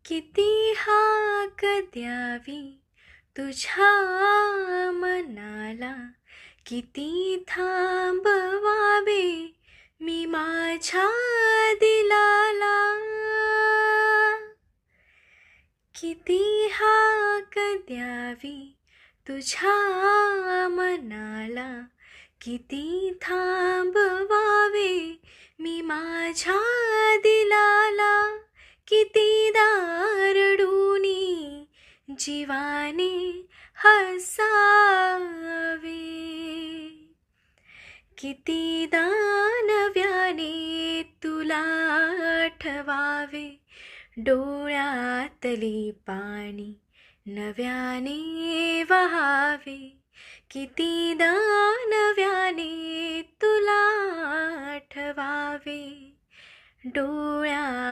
किती हाक द्यावी तुझ्या मनाला, किती थांबवावे मी माझ्या दिलाला. किती हाक द्यावी तुझ्या मनाला, किती थांबवावे मी माझ्या दिलाला. किती दारडूनी जीवाने हसावे, किती दानव्याने तुला आठवावे. डोळ्यातली पाणी नव्याने वहावे, किती दानव्याने तुला आठवावे. डोळ्यातली